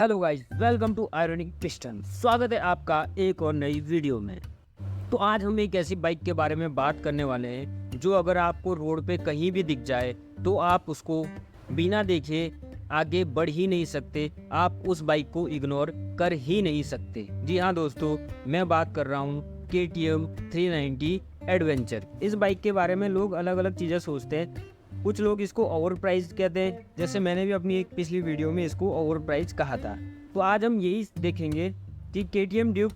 Hello guys, welcome to ironic piston. स्वागत है आपका एक और नई वीडियो में। तो आज हम एक ऐसी बाइक के बारे में बात करने वाले हैं जो अगर आपको रोड पे कहीं भी दिख जाए तो आप उसको बिना देखे आगे बढ़ ही नहीं सकते, आप उस बाइक को इग्नोर कर ही नहीं सकते। जी हाँ दोस्तों, मैं बात कर रहा हूँ KTM 390 एडवेंचर। इस बाइक के बारे में लोग अलग अलग चीज़ें सोचते हैं। कुछ लोग इसको ओवर प्राइस कहते हैं, जैसे मैंने भी अपनी एक पिछली वीडियो में इसको ओवर प्राइस कहा था। तो आज हम यही देखेंगे कि KTM ड्यूक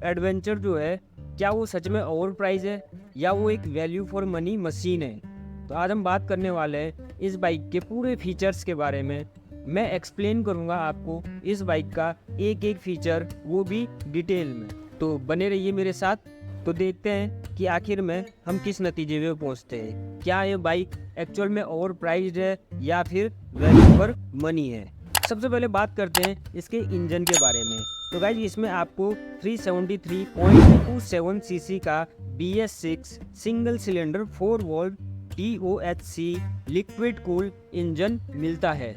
एडवेंचर जो है, क्या वो सच में ओवर प्राइस है या वो एक वैल्यू फॉर मनी मशीन है। तो आज हम बात करने वाले हैं इस बाइक के पूरे फीचर्स के बारे में। मैं एक्सप्लेन करूंगा आपको इस बाइक का एक एक फीचर, वो भी डिटेल में। तो बने रहिए मेरे साथ। तो देखते हैं कि आखिर में हम किस नतीजे में पहुंचते हैं। क्या ये बाइक एक्चुअल में ओवर प्राइस्ड है या फिर वैल्यू फॉर मनी है। सबसे पहले बात करते हैं इसके इंजन के बारे में। तो गाइस, इसमें आपको 373.27 सीसी का BS6 single cylinder 4 volt TOHC liquid cool engine मिलता है।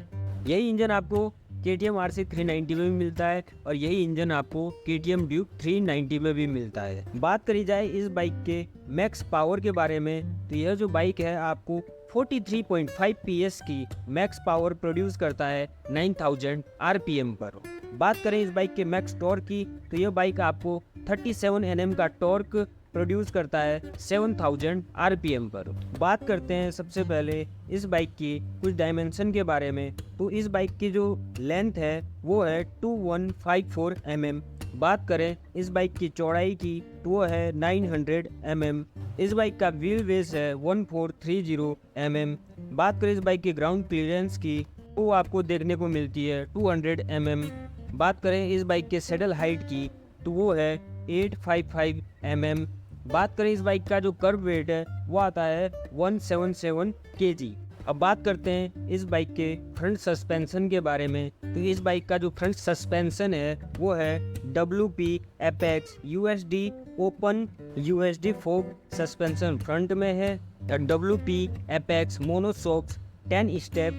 यही इंजन आपको KTM RC 390 में भी मिलता है और यही इंजन आपको KTM ड्यूक 390 में भी मिलता है। बात करी जाए इस बाइक के मैक्स पावर के बारे में, तो यह जो बाइक है आपको 43.5 PS की मैक्स पावर प्रोड्यूस करता है 9000 RPM पर। बात करें इस बाइक के मैक्स टॉर्क की, तो यह बाइक आपको 37 Nm का टॉर्क प्रोड्यूस करता है 7000 RPM पर। बात करते हैं सबसे पहले इस बाइक की कुछ डायमेंशन के बारे में। तो इस बाइक की जो लेंथ है वो है 2154 mm। बात करें इस बाइक की चौड़ाई की, तो वो है 900 mm। इस बाइक का व्हील बेस है 1430 mm। बात करें इस बाइक की ग्राउंड क्लियरेंस की, वो आपको देखने को मिलती है 200 mm। बात करें इस बाइक के सेडल हाइट की, तो वो है 855 mm। बात करें इस बाइक का जो कर्व वेट है वो आता है 177 kg। अब बात करते हैं इस बाइक के फ्रंट सस्पेंशन के बारे में। तो इस बाइक का जो फ्रंट सस्पेंशन है वो है WP Apex USD open USD फोक सस्पेंशन फ्रंट में है और WP Apex मोनोशॉक्स 10 step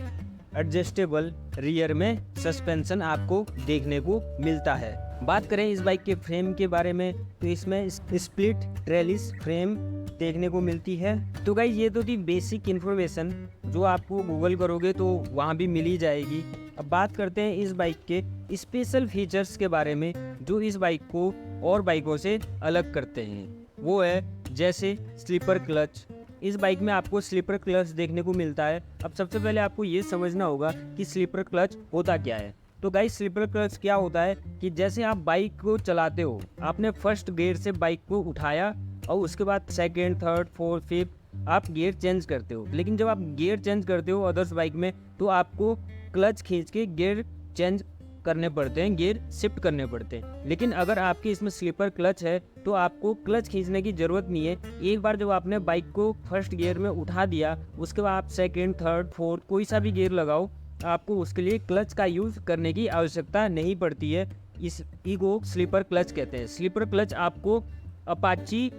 adjustable rear में सस्पेंशन आपको देखने को मिलता है। बात करें इस बाइक के फ्रेम के बारे में, तो इसमें स्प्लिट ट्रेलिस फ्रेम देखने को मिलती है। तो गाइस, ये तो थी बेसिक इन्फॉर्मेशन जो आपको गूगल करोगे तो वहाँ भी मिल ही जाएगी। अब बात करते हैं इस बाइक के स्पेशल फीचर्स के बारे में जो इस बाइक को और बाइकों से अलग करते हैं। वो है जैसे स्लीपर क्लच। इस बाइक में आपको स्लीपर क्लच देखने को मिलता है। अब सबसे पहले आपको ये समझना होगा कि स्लीपर क्लच होता क्या है। तो गाइस, स्लीपर क्लच क्या होता है कि जैसे आप बाइक को चलाते हो, आपने फर्स्ट गियर से बाइक को उठाया और उसके बाद सेकंड, थर्ड, फोर्थ, फिफ्थ आप गियर चेंज करते हो। लेकिन जब आप गियर चेंज करते हो अदर्स बाइक में, तो आपको क्लच खींच के गियर चेंज करने पड़ते हैं, गियर शिफ्ट करने पड़ते हैं। लेकिन अगर आपके इसमें स्लीपर क्लच है तो आपको क्लच खींचने की ज़रूरत नहीं है। एक बार जब आपने बाइक को फर्स्ट गियर में उठा दिया, उसके बाद आप सेकंड, थर्ड, फोर्थ कोई सा भी गियर लगाओ, आपको उसके लिए क्लच का यूज़ करने की आवश्यकता नहीं पड़ती है। इस को स्लीपर क्लच कहते हैं। स्लीपर क्लच आपको अपाची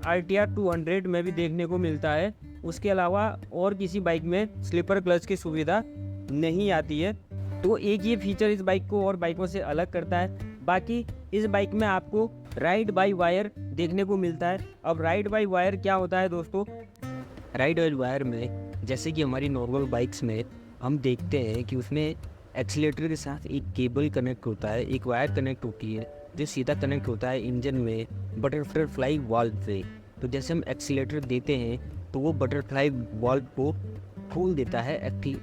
RTR 200 में भी देखने को मिलता है। उसके अलावा और किसी बाइक में स्लीपर क्लच की सुविधा नहीं आती है। तो एक ये फीचर इस बाइक को और बाइकों से अलग करता है। बाकी इस बाइक में आपको राइड बाई वायर देखने को मिलता है। अब राइड बाई वायर क्या होता है दोस्तों? राइड बाई वायर में जैसे कि हमारी नॉर्मल बाइक्स में हम देखते हैं कि उसमें एक्सीलेटर के साथ एक केबल कनेक्ट होता है, एक वायर कनेक्ट होती है जो सीधा कनेक्ट होता है इंजन में बटरफ्लाई वाल्व से। तो जैसे हम एक्सीलेटर देते हैं तो वो बटरफ्लाई वाल्व को खोल देता है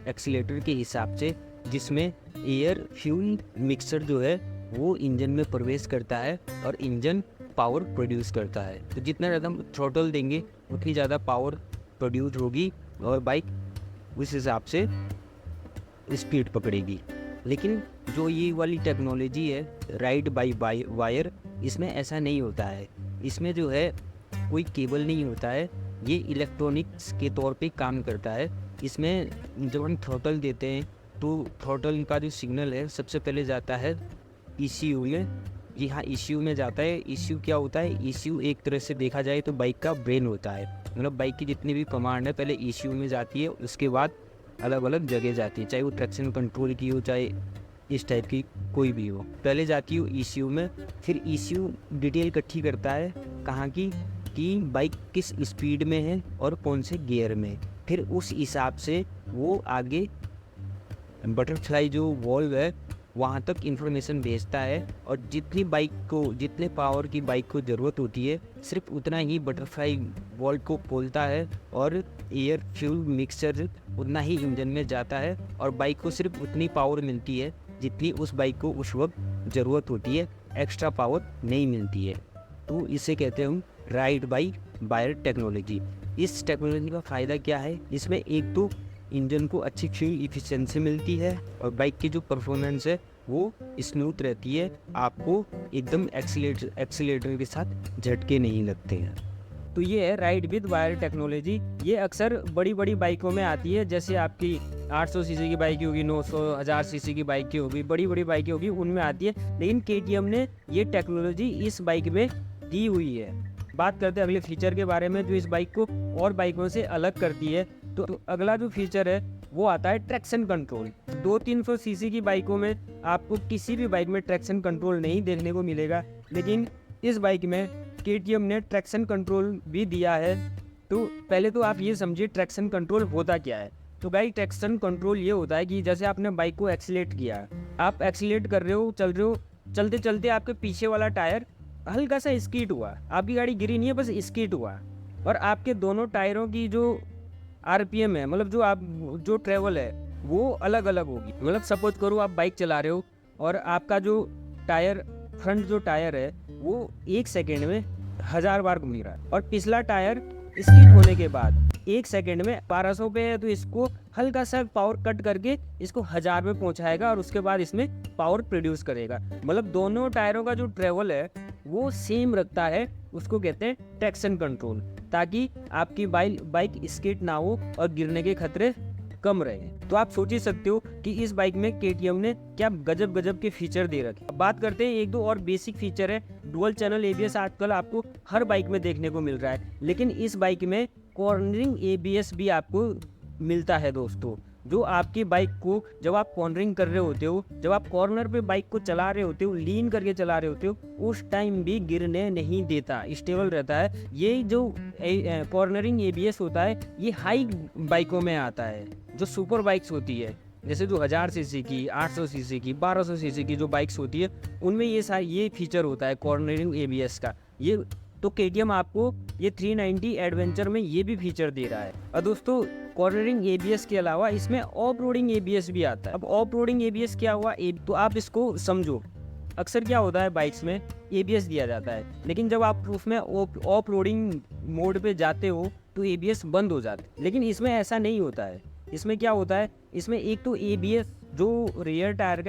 एक्सीलेटर के हिसाब से, जिसमें एयर फ्यूल मिक्सचर जो है वो इंजन में प्रवेश करता है और इंजन पावर प्रोड्यूस करता है। तो जितना ज़्यादा हम थ्रोटल देंगे उतनी ज़्यादा पावर प्रोड्यूस होगी और बाइक उस हिसाब से स्पीड पकड़ेगी। लेकिन जो ये वाली टेक्नोलॉजी है राइड बाई वायर, इसमें ऐसा नहीं होता है। इसमें जो है कोई केबल नहीं होता है, ये इलेक्ट्रॉनिक्स के तौर पे काम करता है। इसमें जब हम थ्रोटल देते हैं तो थ्रोटल का जो सिग्नल है सबसे पहले जाता है ECU में। जी हाँ, ECU में जाता है। ECU क्या होता है? ECU एक तरह से देखा जाए तो बाइक का ब्रेन होता है। मतलब बाइक की जितनी भी कमांड है पहले ECU में जाती है, उसके बाद अलग अलग जगह जाती है, चाहे वो ट्रैक्शन कंट्रोल की हो, चाहे इस टाइप की कोई भी हो, पहले जाती हो ECU में, फिर ECU डिटेल इकट्ठी करता है कहाँ की, कि बाइक किस स्पीड में है और कौन से गियर में, फिर उस हिसाब से वो आगे बटरफ्लाई जो वॉल्व है वहाँ तक इन्फॉर्मेशन भेजता है, और जितनी बाइक को, जितने पावर की बाइक को ज़रूरत होती है, सिर्फ उतना ही बटरफ्लाई वॉल्व को खोलता है और एयर फ्यूल मिक्सचर उतना ही इंजन में जाता है, और बाइक को सिर्फ उतनी पावर मिलती है जितनी उस बाइक को उस वक्त ज़रूरत होती है, एक्स्ट्रा पावर नहीं मिलती है। तो इसे कहते हैं हम राइड बाई वायर टेक्नोलॉजी। इस टेक्नोलॉजी का फ़ायदा क्या है, इसमें एक तो इंजन को अच्छी फ्यूल इफिशिएंसी मिलती है, और बाइक की जो परफॉर्मेंस है वो स्मूथ रहती है, आपको एकदम एक्सीलेटर के साथ झटके नहीं लगते हैं। तो ये है राइड विद वायर टेक्नोलॉजी। ये अक्सर बड़ी बड़ी बाइकों में आती है, जैसे आपकी 800 सीसी की बाइक होगी, 900, 1000 सीसी की बाइक होगी, बड़ी बड़ी बाइकें होगी, उनमें आती है। लेकिन KTM ने ये टेक्नोलॉजी इस बाइक में दी हुई है। बात करते हैं अगले फीचर के बारे में जो इस बाइक को और बाइकों से अलग करती है। तो अगला जो फीचर है वो आता है ट्रैक्शन कंट्रोल। 200-300 सीसी की बाइकों में आपको किसी भी बाइक में ट्रैक्शन कंट्रोल नहीं देखने को मिलेगा, लेकिन इस बाइक में KTM ने ट्रैक्शन कंट्रोल भी दिया है। तो पहले तो आप ये समझिए ट्रैक्शन कंट्रोल होता क्या है। तो गाइस ट्रैक्शन कंट्रोल ये होता है कि जैसे आपने बाइक को एक्सीलेट किया, आप एक्सीलेट कर रहे हो, चल रहे हो, चलते चलते आपके पीछे वाला टायर हल्का सा स्कीड हुआ, आपकी गाड़ी गिरी नहीं है, बस स्कीड हुआ, और आपके दोनों टायरों की जो RPM है, मतलब जो ट्रेवल है वो अलग अलग होगी। मतलब सपोज करो आप बाइक चला रहे हो और आपका जो टायर, फ्रंट जो टायर है वो 1 सेकेंड में 1000 बार घूम रहा है, और पिछला टायर स्किड होने के बाद 1 सेकेंड में 1200 पे है, तो इसको हल्का सा पावर कट करके इसको 1000 में पहुंचाएगा, और उसके बाद इसमें पावर प्रोड्यूस करेगा। मतलब दोनों टायरों का जो ट्रेवल है वो सेम रखता है, उसको कहते हैं ट्रैक्शन कंट्रोल, ताकि आपकी बाइक स्किड ना हो और गिरने के खतरे कम रहे। तो आप सोच ही सकते हो कि इस बाइक में KTM ने क्या गजब गजब के फीचर दे रखे। अब बात करते हैं एक दो और बेसिक फीचर है। डुअल चैनल ABS आजकल आपको हर बाइक में देखने को मिल रहा है, लेकिन इस बाइक में कॉर्नरिंग ABS भी आपको मिलता है दोस्तों, जो आपकी बाइक को जब आप कॉर्नरिंग कर रहे होते हो, जब आप कॉर्नर पे बाइक को चला रहे होते हो, लीन करके चला रहे होते हो, उस टाइम भी गिरने नहीं देता, स्टेबल रहता है। ये जो कॉर्नरिंग ABS होता है ये हाई बाइकों में आता है, जो सुपर बाइक्स होती है, जैसे जो 1000 सीसी की, 800 सीसी की, 1200 सीसी की जो बाइक्स होती है, उनमें ये फीचर होता है कॉर्नरिंग ABS का। ये तो KTM आपको ये 390 एडवेंचर में ये भी फीचर दे रहा है। और दोस्तों कॉर्नरिंग ABS के अलावा इसमें ऑफ रोडिंग ABS भी आता है। अब ऑफ रोडिंग ABS क्या हुआ, तो आप इसको समझो। अक्सर क्या होता है बाइक्स में ABS दिया जाता है, लेकिन जब आप उसमें ऑफ रोडिंग मोड पे जाते हो तो ABS बंद हो जाता है, लेकिन इसमें ऐसा नहीं होता है। इसमें क्या होता है, इसमें एक तो ABS जो रियर टायर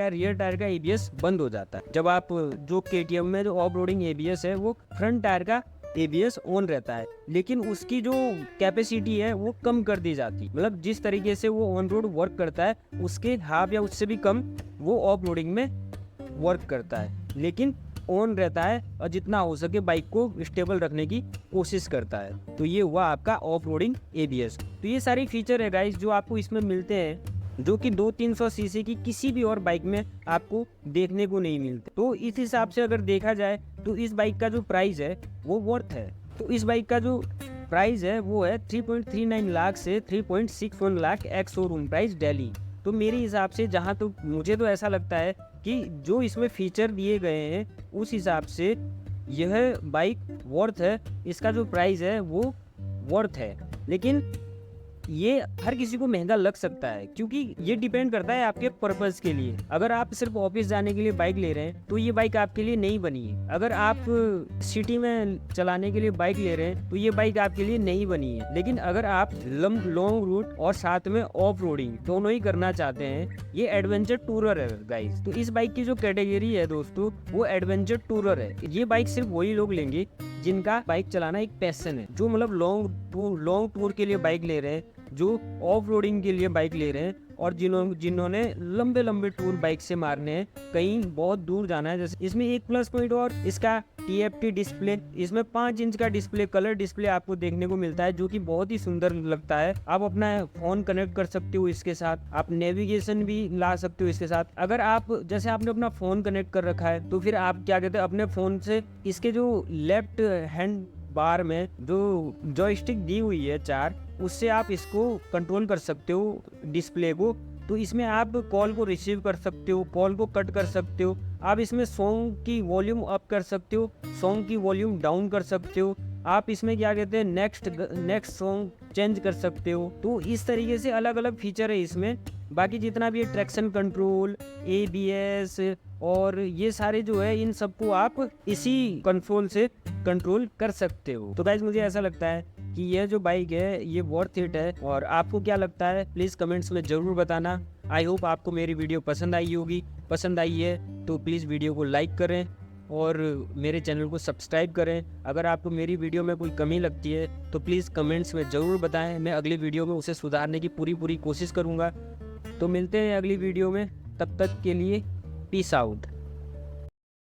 का ABS बंद हो जाता है। जब आप जो KTM में जो ऑफ रोडिंग ABS है वो फ्रंट टायर का ABS ऑन रहता है, लेकिन उसकी जो कैपेसिटी है वो कम कर दी जाती है। मतलब जिस तरीके से वो ऑन रोड वर्क करता है उसके हाफ या उससे भी कम वो ऑफ रोडिंग में वर्क करता है, लेकिन ऑन रहता है और जितना हो सके बाइक को स्टेबल रखने की कोशिश करता है। तो ये हुआ आपका ऑफ रोडिंग ABS। तो ये सारी फीचर है गाइस जो आपको इसमें मिलते हैं, जो कि 200-300 सीसी की किसी भी और बाइक में आपको देखने को नहीं मिलते। तो इस हिसाब से अगर देखा जाए तो इस बाइक का जो प्राइस है वो वर्थ है। तो इस बाइक का जो प्राइस है वो है 3.39 लाख से 3.61 lakh ex showroom price Delhi. तो मेरे हिसाब से जहाँ तो मुझे तो ऐसा लगता है कि जो इसमें फीचर दिए गए हैं उस हिसाब से यह बाइक वर्थ है, इसका जो प्राइस है वो वर्थ है। लेकिन ये हर किसी को महंगा लग सकता है, क्योंकि ये डिपेंड करता है आपके पर्पस के लिए। अगर आप सिर्फ ऑफिस जाने के लिए बाइक ले रहे हैं तो ये बाइक आपके लिए नहीं बनी है। अगर आप सिटी में चलाने के लिए बाइक ले रहे हैं तो ये बाइक आपके लिए नहीं बनी है। लेकिन अगर आप लॉन्ग रूट और साथ में ऑफ रोडिंग दोनों ही करना चाहते हैं, ये एडवेंचर टूरर है गाइस। तो इस बाइक की जो कैटेगरी है दोस्तों वो एडवेंचर टूरर है। ये बाइक सिर्फ वही लोग लेंगे जिनका बाइक चलाना एक पैशन है, जो मतलब लॉन्ग टूर के लिए बाइक ले रहे हैं, जो ऑफ रोडिंग के लिए बाइक ले रहे हैं, और जिन्होंने लंबे टूर बाइक से मारने हैं, कहीं बहुत दूर जाना है। जैसे इसमें एक प्लस पॉइंट और इसका TFT डिस्प्ले, इसमें 5 इंच का डिस्प्ले, कलर डिस्प्ले आपको देखने को मिलता है, जो कि बहुत ही सुंदर लगता है। आप अपना फ़ोन कनेक्ट कर सकते हो इसके साथ, आप नेविगेशन भी ला सकते हो इसके साथ। अगर आप जैसे आपने अपना फ़ोन कनेक्ट कर रखा है, तो फिर आप क्या कहते हैं, अपने फ़ोन से इसके जो लेफ्ट हैंड बार में जो जॉयस्टिक दी हुई है 4, उससे आप इसको कंट्रोल कर सकते हो डिस्प्ले को। तो इसमें आप कॉल को रिसीव कर सकते हो, कॉल को कट कर सकते हो, आप इसमें सॉन्ग की वॉल्यूम अप कर सकते हो, सॉन्ग की वॉल्यूम डाउन कर सकते हो, आप इसमें क्या कहते हैं नेक्स्ट सॉन्ग चेंज कर सकते हो। तो इस तरीके से अलग अलग फीचर है इसमें। बाकी जितना भी है ट्रैक्शन कंट्रोल, ABS और ये सारे जो है, इन सबको आप इसी कंट्रोल से कंट्रोल कर सकते हो। तो गाइस मुझे ऐसा लगता है कि यह जो बाइक है ये वर्थ इट है। और आपको क्या लगता है प्लीज़ कमेंट्स में ज़रूर बताना। आई होप आपको मेरी वीडियो पसंद आई होगी। पसंद आई है तो प्लीज़ वीडियो को लाइक करें और मेरे चैनल को सब्सक्राइब करें। अगर आपको मेरी वीडियो में कोई कमी लगती है तो प्लीज़ कमेंट्स में ज़रूर बताएं। मैं अगली वीडियो में उसे सुधारने की पूरी कोशिश करूँगा। तो मिलते हैं अगली वीडियो में, तब तक के लिए पीस आउट।